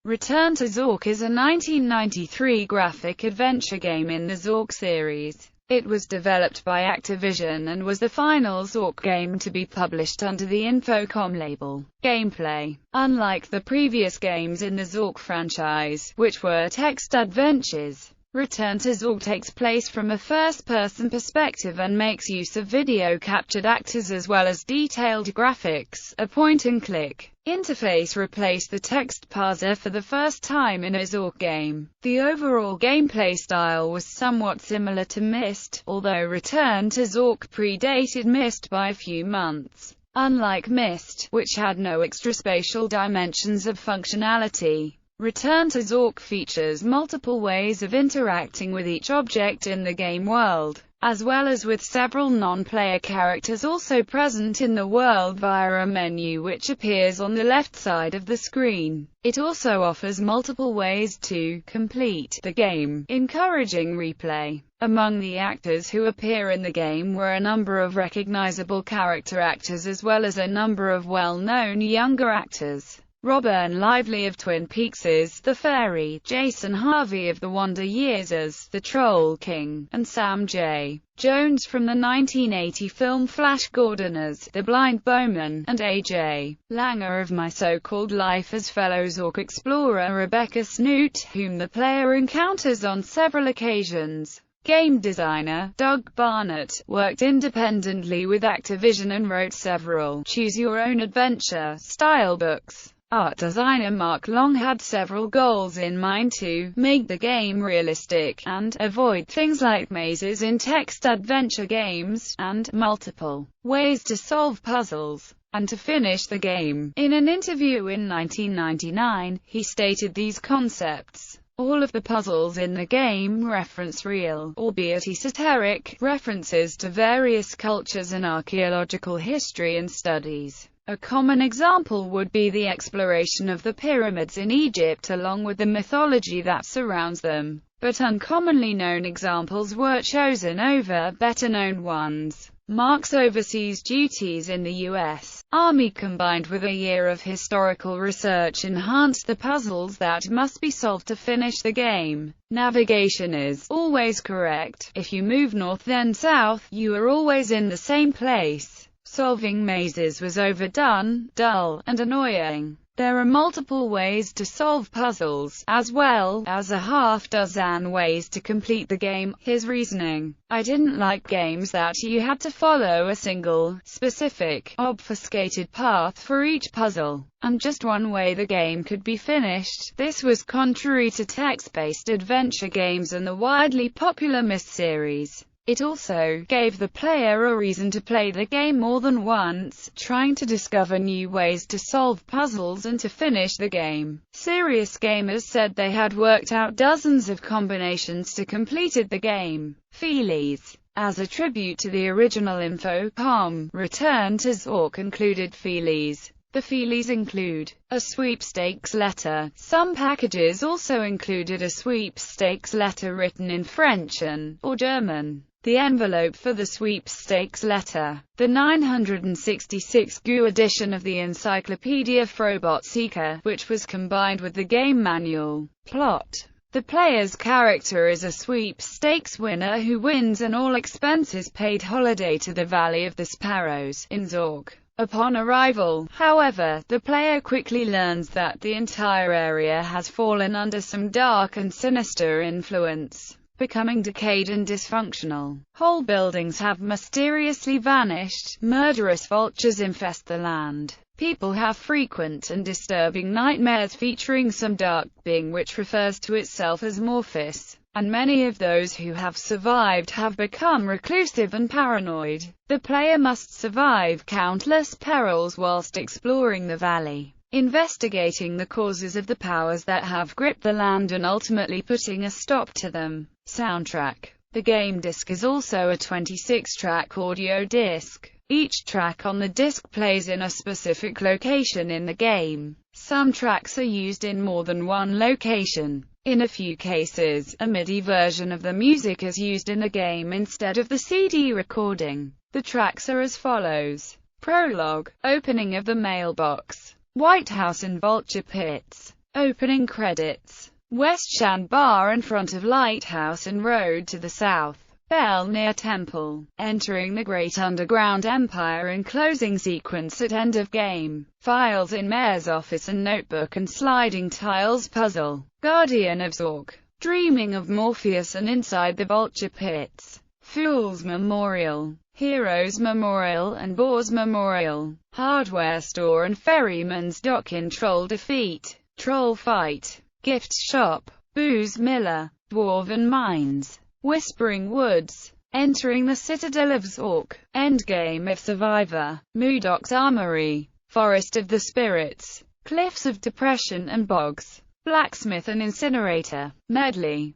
Return to Zork is a 1993 graphic adventure game in the Zork series. It was developed by Activision and was the final Zork game to be published under the Infocom label. Gameplay. Unlike the previous games in the Zork franchise, which were text adventures, Return to Zork takes place from a first-person perspective and makes use of video-captured actors as well as detailed graphics. A point-and-click interface replaced the text parser for the first time in a Zork game. The overall gameplay style was somewhat similar to Myst, although Return to Zork predated Myst by a few months. Unlike Myst, which had no extra spatial dimensions of functionality, Return to Zork features multiple ways of interacting with each object in the game world, as well as with several non-player characters also present in the world via a menu which appears on the left side of the screen. It also offers multiple ways to complete the game, encouraging replay. Among the actors who appear in the game were a number of recognizable character actors as well as a number of well-known younger actors. Robin Lively of Twin Peaks as the Fairy, Jason Harvey of The Wonder Years as the Troll King, and Sam J. Jones from the 1980 film Flash Gordon as the Blind Bowman, and A.J. Langer of My So-Called Life as fellow Zork explorer Rebecca Snoot, whom the player encounters on several occasions. Game designer Doug Barnett worked independently with Activision and wrote several choose-your-own-adventure style books. Art designer Mark Long had several goals in mind to make the game realistic, and avoid things like mazes in text adventure games, and multiple ways to solve puzzles, and to finish the game. In an interview in 1999, he stated these concepts. All of the puzzles in the game reference real, albeit esoteric, references to various cultures and archaeological history and studies. A common example would be the exploration of the pyramids in Egypt along with the mythology that surrounds them, but uncommonly known examples were chosen over better-known ones. Mark's overseas duties in the U.S. Army combined with a year of historical research enhanced the puzzles that must be solved to finish the game. Navigation is always correct. If you move north then south, you are always in the same place. Solving mazes was overdone, dull, and annoying. There are multiple ways to solve puzzles, as well as a half-dozen ways to complete the game. His reasoning: I didn't like games that you had to follow a single, specific, obfuscated path for each puzzle, and just one way the game could be finished. This was contrary to text-based adventure games and the widely popular Myst series. It also gave the player a reason to play the game more than once, trying to discover new ways to solve puzzles and to finish the game. Serious gamers said they had worked out dozens of combinations to completed the game. Feelies. As a tribute to the original Infocom, Return to Zork included feelies. The feelies include a sweepstakes letter. Some packages also included a sweepstakes letter written in French or German. The envelope for the sweepstakes letter. The 966 GU edition of the Encyclopedia Frobot Seeker, which was combined with the game manual. Plot. The player's character is a sweepstakes winner who wins an all-expenses-paid holiday to the Valley of the Sparrows in Zork. Upon arrival, however, the player quickly learns that the entire area has fallen under some dark and sinister influence, becoming decayed and dysfunctional. Whole buildings have mysteriously vanished, murderous vultures infest the land. People have frequent and disturbing nightmares featuring some dark being which refers to itself as Morphis, and many of those who have survived have become reclusive and paranoid. The player must survive countless perils whilst exploring the valley, investigating the causes of the powers that have gripped the land and ultimately putting a stop to them. Soundtrack. The game disc is also a 26-track audio disc. Each track on the disc plays in a specific location in the game. Some tracks are used in more than one location. In a few cases, a MIDI version of the music is used in the game instead of the CD recording. The tracks are as follows. Prologue. Opening of the mailbox. White House and Vulture Pits. Opening credits. West Shan Bar in front of Lighthouse and Road to the south. Bell near Temple. Entering the Great Underground Empire in closing sequence at end of game. Files in Mayor's office and notebook and sliding tiles puzzle. Guardian of Zork. Dreaming of Morpheus and Inside the Vulture Pits. Fool's Memorial. Heroes Memorial and Boar's Memorial. Hardware Store and Ferryman's Dock in Troll Defeat. Troll Fight. Gift Shop. Booze Miller. Dwarven Mines. Whispering Woods. Entering the Citadel of Zork. Endgame of Survivor. Moodoc's Armory. Forest of the Spirits. Cliffs of Depression and Bogs. Blacksmith and Incinerator. Medley.